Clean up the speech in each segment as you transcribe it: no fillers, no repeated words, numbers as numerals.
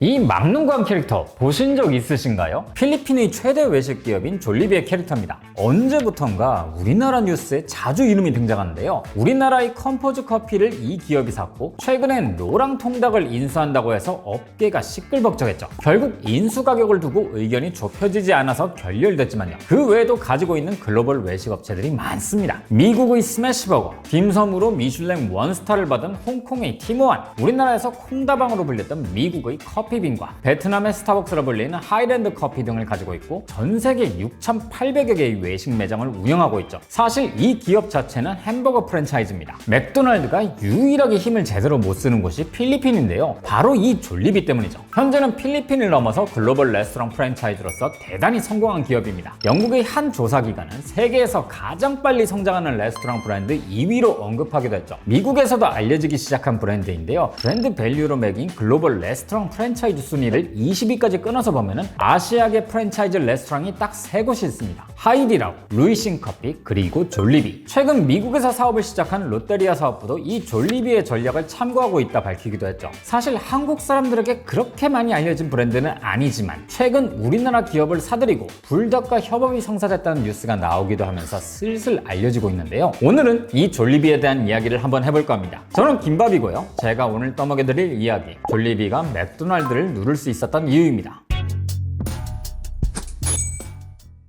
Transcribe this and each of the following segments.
이 막눈광 캐릭터 보신 적 있으신가요? 필리핀의 최대 외식 기업인 졸리비의 캐릭터입니다. 언제부턴가 우리나라 뉴스에 자주 이름이 등장하는데요. 우리나라의 컴포즈 커피를 이 기업이 샀고 최근엔 노랑 통닭을 인수한다고 해서 업계가 시끌벅적했죠. 결국 인수 가격을 두고 의견이 좁혀지지 않아서 결렬됐지만요. 그 외에도 가지고 있는 글로벌 외식 업체들이 많습니다. 미국의 스매시버거, 딤섬으로 미슐랭 원스타를 받은 홍콩의 티모안, 우리나라에서 콩다방으로 불렸던 미국의 커피빈과 베트남의 스타벅스로 불리는 하이랜드 커피 등을 가지고 있고 전 세계 6,800여 개의 외식 매장을 운영하고 있죠. 사실 이 기업 자체는 햄버거 프랜차이즈입니다. 맥도날드가 유일하게 힘을 제대로 못 쓰는 곳이 필리핀인데요. 바로 이 졸리비 때문이죠. 현재는 필리핀을 넘어서 글로벌 레스토랑 프랜차이즈로서 대단히 성공한 기업입니다. 영국의 한 조사기관은 세계에서 가장 빨리 성장하는 레스토랑 브랜드 2위로 언급하기도 했죠. 미국에서도 알려지기 시작한 브랜드인데요. 브랜드 밸류로 매긴 글로벌 레스토랑 프랜차이즈 순위를 20위까지 끊어서 보면은 아시아계 프랜차이즈 레스토랑이 딱 3곳이 있습니다. 하이디라우, 루이싱 커피, 그리고 졸리비. 최근 미국에서 사업을 시작한 롯데리아 사업부도 이 졸리비의 전략을 참고하고 있다 밝히기도 했죠. 사실 한국 사람들에게 그렇게 많이 알려진 브랜드는 아니지만 최근 우리나라 기업을 사들이고 불닭과 협업이 성사됐다는 뉴스가 나오기도 하면서 슬슬 알려지고 있는데요. 오늘은 이 졸리비에 대한 이야기를 한번 해볼까 합니다. 저는 김밥이고요. 제가 오늘 떠먹여드릴 이야기, 졸리비가 맥도날드를 누를 수 있었던 이유입니다.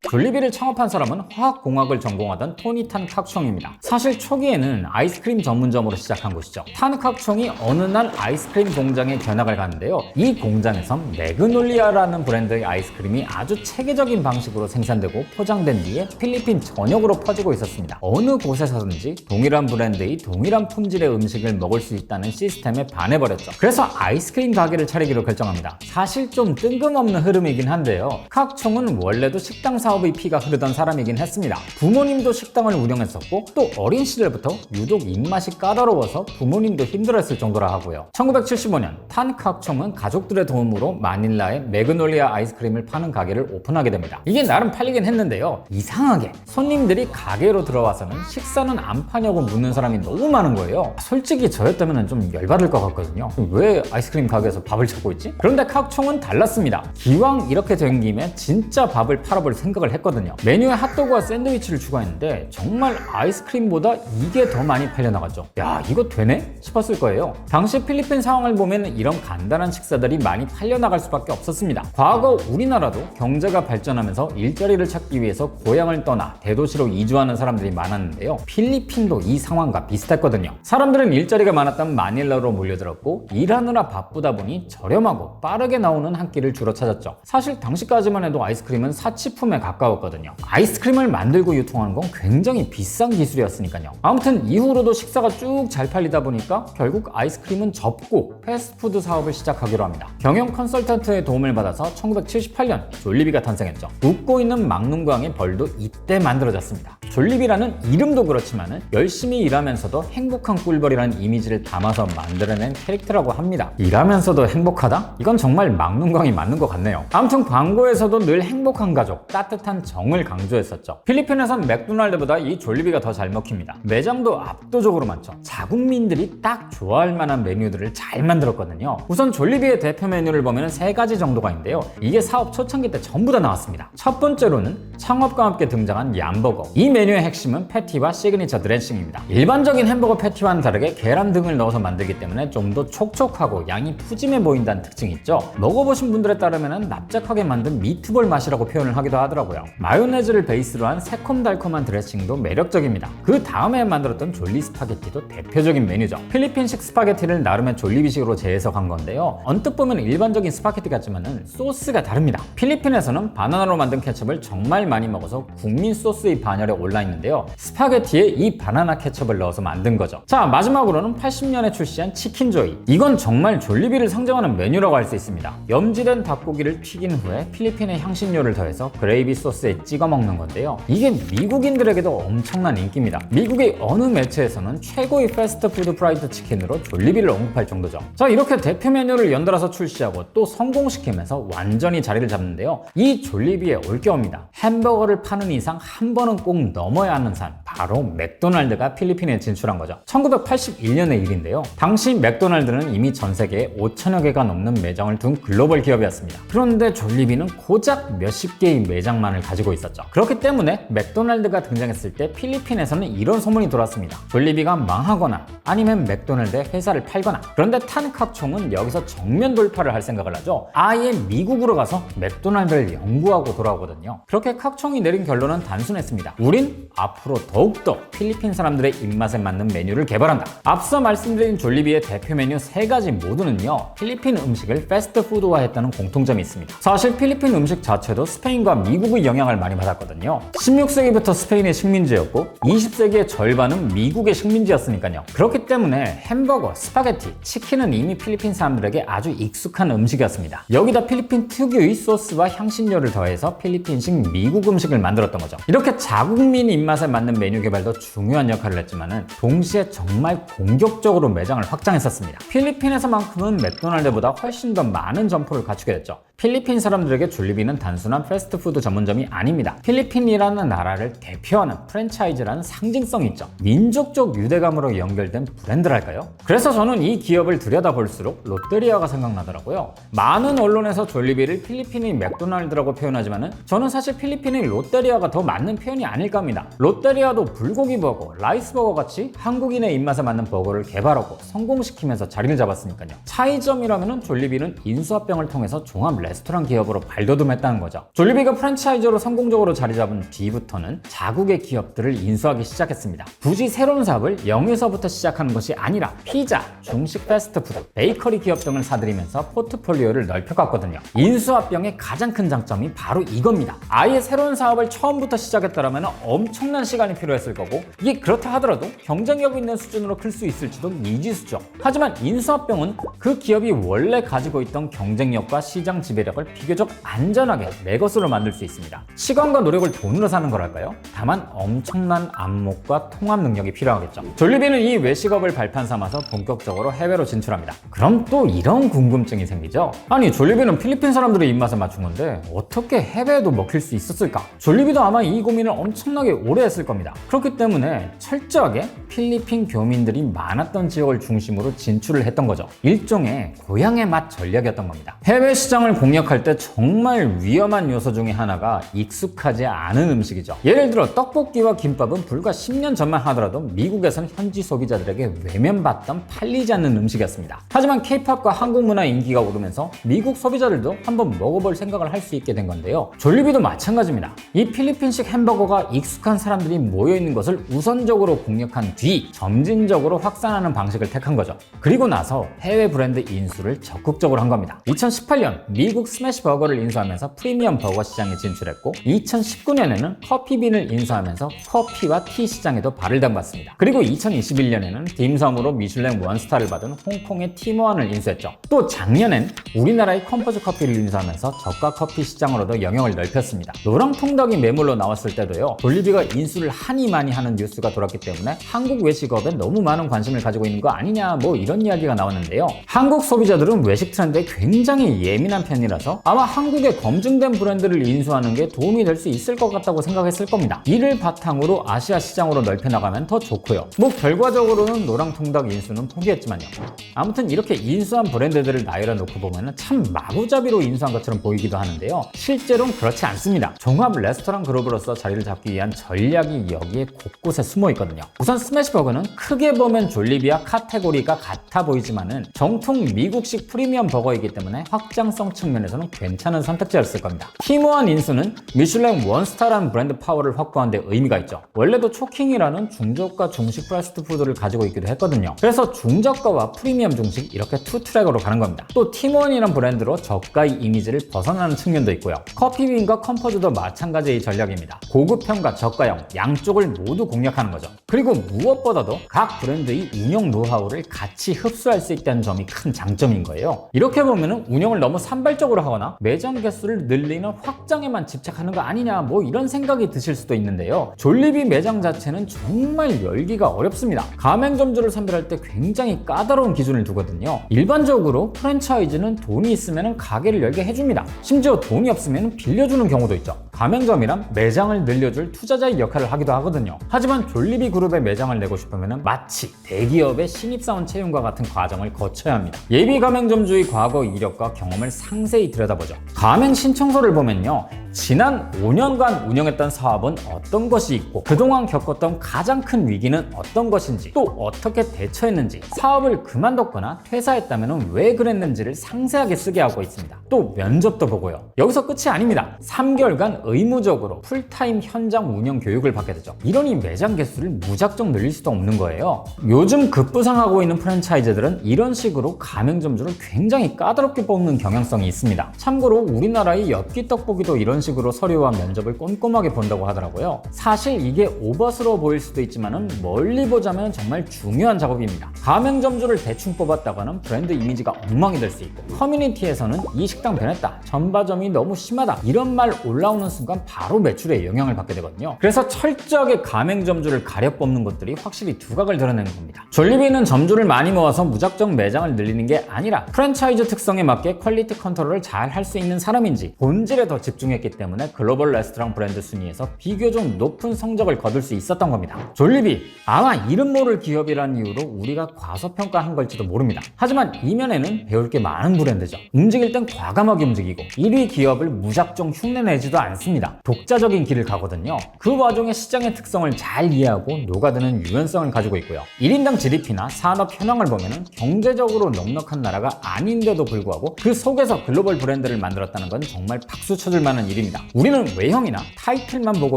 졸리비를 창업한 사람은 화학공학을 전공하던 토니 탄 칵총입니다. 사실 초기에는 아이스크림 전문점으로 시작한 곳이죠. 탄 칵총이 어느 날 아이스크림 공장에 견학을 가는데요. 이 공장에선 매그놀리아라는 브랜드의 아이스크림이 아주 체계적인 방식으로 생산되고 포장된 뒤에 필리핀 전역으로 퍼지고 있었습니다. 어느 곳에서든지 동일한 브랜드의 동일한 품질의 음식을 먹을 수 있다는 시스템에 반해버렸죠. 그래서 아이스크림 가게를 차리기로 결정합니다. 사실 좀 뜬금없는 흐름이긴 한데요. 칵총은 원래도 식당 사업의 피가 흐르던 사람이긴 했습니다. 부모님도 식당을 운영했었고 또 어린 시절부터 유독 입맛이 까다로워서 부모님도 힘들었을 정도라 하고요. 1975년 탄 칵총은 가족들의 도움으로 마닐라에 매그놀리아 아이스크림을 파는 가게를 오픈하게 됩니다. 이게 나름 팔리긴 했는데요. 이상하게 손님들이 가게로 들어와서는 식사는 안 파냐고 묻는 사람이 너무 많은 거예요. 솔직히 저였다면 좀 열받을 것 같거든요. 왜 아이스크림 가게에서 밥을 찾고 있지? 그런데 칵총은 달랐습니다. 기왕 이렇게 된 김에 진짜 밥을 팔아볼 생각을 했거든요. 메뉴에 핫도그와 샌드위치를 추가했는데 정말 아이스크림보다 이게 더 많이 팔려나갔죠. 야, 이거 되네? 싶었을 거예요. 당시 필리핀 상황을 보면 이런 간단한 식사들이 많이 팔려나갈 수밖에 없었습니다. 과거 우리나라도 경제가 발전하면서 일자리를 찾기 위해서 고향을 떠나 대도시로 이주하는 사람들이 많았는데요. 필리핀도 이 상황과 비슷했거든요. 사람들은 일자리가 많았던 마닐라로 몰려들었고 일하느라 바쁘다 보니 저렴하고 빠르게 나오는 한 끼를 주로 찾았죠. 사실 당시까지만 해도 아이스크림은 사치품에 가까웠거든요. 아이스크림을 만들고 유통하는 건 굉장히 비싼 기술이었으니까요. 아무튼 이후로도 식사가 쭉 잘 팔리다 보니까 결국 아이스크림은 접고 패스트푸드 사업을 시작하기로 합니다. 경영 컨설턴트의 도움을 받아서 1978년 졸리비가 탄생했죠. 웃고 있는 막눈광의 벌도 이때 만들어졌습니다. 졸리비라는 이름도 그렇지만 열심히 일하면서도 행복한 꿀벌이라는 이미지를 담아서 만들어낸 캐릭터라고 합니다. 일하면서도 행복하다? 이건 정말 막눈광이 맞는 것 같네요. 아무튼 광고에서도 늘 행복한 가족, 따뜻한 정을 강조했었죠. 필리핀에선 맥도날드보다 이 졸리비가 더 잘 먹힙니다. 매장도 압도적으로 많죠. 자국민들이 딱 좋아할 만한 메뉴들을 잘 만들었거든요. 우선 졸리비의 대표 메뉴를 보면 3가지 정도가 있는데요. 이게 사업 초창기 때 전부 다 나왔습니다. 첫 번째로는 창업과 함께 등장한 얌버거. 이 메뉴의 핵심은 패티와 시그니처 드레싱입니다. 일반적인 햄버거 패티와는 다르게 계란 등을 넣어서 만들기 때문에 좀 더 촉촉하고 양이 푸짐해 보인다는 특징이 있죠. 먹어보신 분들에 따르면 납작하게 만든 미트볼 맛이라고 표현을 하기도 하더라고요. 마요네즈를 베이스로 한 새콤달콤한 드레싱도 매력적입니다. 그 다음에 만들었던 졸리 스파게티도 대표적인 메뉴죠. 필리핀식 스파게티를 나름의 졸리비식으로 재해석한 건데요. 언뜻 보면 일반적인 스파게티 같지만은 소스가 다릅니다. 필리핀에서는 바나나로 만든 케첩을 정말 많이 먹어서 국민 소스의 반열에 올라 있는데요. 스파게티에 이 바나나 케첩을 넣어서 만든 거죠. 자, 마지막으로는 80년에 출시한 치킨조이. 이건 정말 졸리비를 상징하는 메뉴라고 할 수 있습니다. 염지된 닭고기를 튀긴 후에 필리핀의 향신료를 더해서 그레이비 소스에 찍어 먹는 건데요. 이게 미국인들에게도 엄청난 인기입니다. 미국의 어느 매체에서는 최고의 패스트푸드 프라이드 치킨으로 졸리비를 언급할 정도죠. 자, 이렇게 대표 메뉴를 연달아서 출시하고 또 성공시키면서 완전히 자리를 잡는데요. 이 졸리비에 올겨울입니다. 햄버거를 파는 이상 한 번은 꼭 넘어야 하는 산, 바로 맥도날드가 필리핀에 진출한 거죠. 1981년의 일인데요. 당시 맥도날드는 이미 전 세계에 5천여 개가 넘는 매장을 둔 글로벌 기업이었습니다. 그런데 졸리비는 고작 몇십 개의 매장만을 가지고 있었죠. 그렇기 때문에 맥도날드가 등장했을 때 필리핀에서는 이런 소문이 돌았습니다. 졸리비가 망하거나 아니면 맥도날드에 회사를 팔거나. 그런데 탄칵총은 여기서 정면 돌파를 할 생각을 하죠. 아예 미국으로 가서 맥도날드를 연구하고 돌아오거든요. 그렇게 칵총이 내린 결론은 단순했습니다. 우린 앞으로 더욱더 필리핀 사람들의 입맛에 맞는 메뉴를 개발한다. 앞서 말씀드린 졸리비의 대표 메뉴 3가지 모두는요, 필리핀 음식을 패스트푸드화했다는 공통점이 있습니다. 사실 필리핀 음식 자체도 스페인과 미국의 영향을 많이 받았거든요. 16세기부터 스페인의 식민지였고 20세기의 절반은 미국의 식민지였으니까요. 그렇기 때문에 햄버거, 스파게티, 치킨은 이미 필리핀 사람들에게 아주 익숙한 음식이었습니다. 여기다 필리핀 특유의 소스와 향신료를 더해서 필리핀식 미국 음식을 만들었던 거죠. 이렇게 자국민 입맛에 맞는 메뉴 개발도 중요한 역할을 했지만 동시에 정말 공격적으로 매장을 확장했었습니다. 필리핀에서만큼은 맥도날드보다 훨씬 더 많은 점포를 갖추게 됐죠. 필리핀 사람들에게 졸리비는 단순한 패스트푸드 전문점이 아닙니다. 필리핀이라는 나라를 대표하는 프랜차이즈라는 상징성이 있죠. 민족적 유대감으로 연결된 브랜드랄까요? 그래서 저는 이 기업을 들여다볼수록 롯데리아가 생각나더라고요. 많은 언론에서 졸리비를 필리핀의 맥도날드라고 표현하지만 저는 사실 필리핀의 롯데리아가 더 맞는 표현이 아닐까 합니다. 롯데리아도 불고기 버거, 라이스 버거 같이 한국인의 입맛에 맞는 버거를 개발하고 성공시키면서 자리를 잡았으니까요. 차이점이라면 졸리비는 인수합병을 통해서 종합 레스토랑 기업으로 발돋움했다는 거죠. 졸리비가 프랜차이즈로 성공적으로 자리 잡은 뒤부터는 자국의 기업들을 인수하기 시작했습니다. 굳이 새로운 사업을 0에서부터 시작하는 것이 아니라 피자, 중식 패스트푸드, 베이커리 기업 등을 사들이면서 포트폴리오를 넓혀갔거든요. 인수합병의 가장 큰 장점이 바로 이겁니다. 아예 새로운 사업을 처음부터 시작했더라면 엄청난 시간이 필요했을 거고, 이게 그렇다 하더라도 경쟁력 있는 수준으로 클 수 있을지도 미지수죠. 하지만 인수합병은 그 기업이 원래 가지고 있던 경쟁력과 시장 지배력을 비교적 안전하게 내 것으로 만들 수 있습니다. 시간과 노력을 돈으로 사는 거랄까요? 다만 엄청난 안목과 통합 능력이 필요하겠죠. 졸리비는 이 외식업을 발판 삼아서 본격적으로 해외로 진출합니다. 그럼 또 이런 궁금증이 생기죠. 아니, 졸리비는 필리핀 사람들의 입맛에 맞춘 건데 어떻게 해외에도 먹힐 수 있었을까? 졸리비도 아마 이 고민을 엄청나게 오래 했을 겁니다. 그렇기 때문에 철저하게 필리핀 교민들이 많았던 지역을 중심으로 진출을 했던 거죠. 일종의 고향의 맛 전략이었던 겁니다. 해외 시장을 공략할 때 정말 위험한 요소 중에 하나가 익숙하지 않은 음식이죠. 예를 들어 떡볶이와 김밥은 불과 10년 전만 하더라도 미국에선 현지 소비자들에게 외면받던 팔리지 않는 음식이었습니다. 하지만 K-팝과 한국 문화 인기가 오르면서 미국 소비자들도 한번 먹어볼 생각을 할 수 있게 된 건데요. 졸리비도 마찬가지입니다. 이 필리핀식 햄버거가 익숙한 사람들이 모여있는 것을 우선적으로 공략한 뒤 점진적으로 확산하는 방식을 택한 거죠. 그리고 나서 해외 브랜드 인수를 적극적으로 한 겁니다. 2018년 미국 스매시 버거를 인수하면서 프리미엄 버거 시장에 진출했고, 2019년에는 커피빈을 인수하면서 커피와 티 시장에도 발을 담갔습니다. 그리고 2021년에는 딤섬으로 미슐랭 원스타를 받은 홍콩의 티모안을 인수했죠. 또 작년엔 우리나라의 컴포즈 커피를 인수하면서 저가 커피 시장으로도 영역을 넓혔습니다. 노랑통닭이 매물로 나왔을 때도요, 졸리비가 인수를 하니 많이 하는 뉴스가 돌았기 때문에 한국 외식업에 너무 많은 관심을 가지고 있는 거 아니냐, 뭐 이런 이야기가 나왔는데요. 한국 소비자들은 외식 트렌드에 굉장히 예민한 편이라서 아마 한국의 검증된 브랜드를 인수하는 게 도움이 될 수 있을 것 같다고 생각했을 겁니다. 이를 바탕으로 아시아 시장으로 넓혀나가면 더 좋고요. 뭐 결과적으로는 노랑통닭 인수는 포기했지만요. 아무튼 이렇게 인수한 브랜드들을 나열해 놓고 보면 참 마구잡이로 인수한 것처럼 보이기도 하는데요. 실제로는 그렇지 않습니다. 종합 레스토랑 그룹으로서 자리를 잡기 위한 전략이 여기에 곳곳에 숨어 있거든요. 우선 스매시버거는 크게 보면 졸리비와 카테고리가 같아 보이지만은 정통 미국식 프리미엄 버거이기 때문에 확장성 측면에서는 괜찮은 선택지였을 겁니다. 티모안 인수는 미슐랭 원스타라는 브랜드 파워를 확보하는 데 의미가 있죠. 원래도 초킹이라는 중저가 중식 패스트푸드를 가지고 있기도 했거든요. 그래서 중저가와 프리미엄 중식 이렇게 투 트랙으로 가는 겁니다. 또 티모안이라는 브랜드로 저가의 이미지를 벗어나는 측면도 있고요. 커피빈과 컴포즈도 마찬가지의 전략입니다. 고급형과 저가형 양쪽을 모두 공략하는 거죠. 그리고 무엇보다도 각 브랜드의 운영 노하우를 같이 흡수할 수 있다는 점이 큰 장점인 거예요. 이렇게 보면 운영을 너무 산발적으로 하거나 매장 개수를 늘리는 확장에만 집착하는 거 아니냐, 뭐 이런 생각이 드실 수도 있는데요. 졸리비 매장 자체는 정말 열기가 어렵습니다. 가맹점주를 선별할 때 굉장히 까다로운 기준을 두거든요. 일반적으로 프랜차이즈는 돈이 있으면 가게를 열게 해줍니다. 심지어 돈이 없으면 빌려주는 경우도 있죠. 가맹점이란 매장을 늘려줄 투자자의 역할을 하기도 하거든요. 하지만 졸리비 그룹에 매장을 내고 싶으면 마치 대기업의 신입사원 채용과 같은 과정을 거쳐야 합니다. 예비 가맹점주의 과거 이력과 경험을 상세히 들여다보죠. 가맹 신청서를 보면요, 지난 5년간 운영했던 사업은 어떤 것이 있고 그동안 겪었던 가장 큰 위기는 어떤 것인지, 또 어떻게 대처했는지, 사업을 그만뒀거나 퇴사했다면 왜 그랬는지를 상세하게 쓰게 하고 있습니다. 또 면접도 보고요. 여기서 끝이 아닙니다. 3개월간 의무적으로 풀타임 현장 운영 교육을 받게 되죠. 이러니 매장 개수를 무작정 늘릴 수도 없는 거예요. 요즘 급부상하고 있는 프랜차이즈들은 이런 식으로 가맹점주를 굉장히 까다롭게 뽑는 경향성이 있습니다. 참고로 우리나라의 엽기 떡볶이도 이런 식으로 서류와 면접을 꼼꼼하게 본다고 하더라고요. 사실 이게 오버스러워 보일 수도 있지만 멀리 보자면 정말 중요한 작업입니다. 가맹점주를 대충 뽑았다가는 브랜드 이미지가 엉망이 될 수 있고, 커뮤니티에서는 이 식당 변했다, 전바점이 너무 심하다, 이런 말 올라오는 순간 바로 매출에 영향을 받게 되거든요. 그래서 철저하게 가맹점주를 가려 뽑는 것들이 확실히 두각을 드러내는 겁니다. 졸리비는 점주를 많이 모아서 무작정 매장을 늘리는 게 아니라 프랜차이즈 특성에 맞게 퀄리티 컨트롤을 잘 할 수 있는 사람인지 본질에 더 집중했기 때문에 글로벌 레스토랑 브랜드 순위에서 비교적 높은 성적을 거둘 수 있었던 겁니다. 졸리비, 아마 이름 모를 기업이라는 이유로 우리가 과소평가한 걸지도 모릅니다. 하지만 이면에는 배울 게 많은 브랜드죠. 움직일 땐 과감하게 움직이고 1위 기업을 무작정 흉내내지도 않습니다. 독자적인 길을 가거든요. 그 와중에 시장의 특성을 잘 이해하고 녹아드는 유연성을 가지고 있고요. 1인당 GDP나 산업 현황을 보면 경제적으로 넉넉한 나라가 아닌데도 불구하고 그 속에서 글로벌 브랜드를 만들었다는 건 정말 박수 쳐줄 만한 일입니다. 우리는 외형이나 타이틀만 보고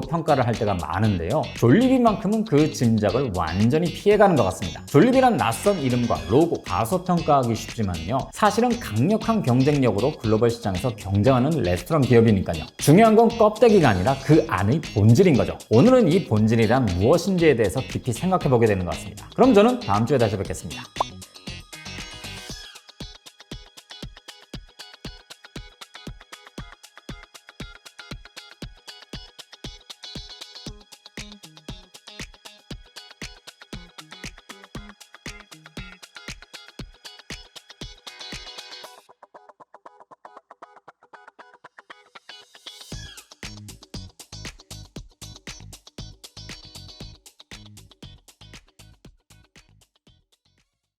평가를 할 때가 많은데요, 졸리비만큼은 그 짐작을 완전히 피해가는 것 같습니다. 졸리비란 낯선 이름과 로고, 과소평가하기 쉽지만요, 사실은 강력한 경쟁력으로 글로벌 시장에서 경쟁하는 레스토랑 기업이니까요. 중요한 건 껍데기가 아니라 그 안의 본질인 거죠. 오늘은 이 본질이란 무엇인지에 대해서 깊이 생각해보게 되는 것 같습니다. 그럼 저는 다음 주에 다시 뵙겠습니다.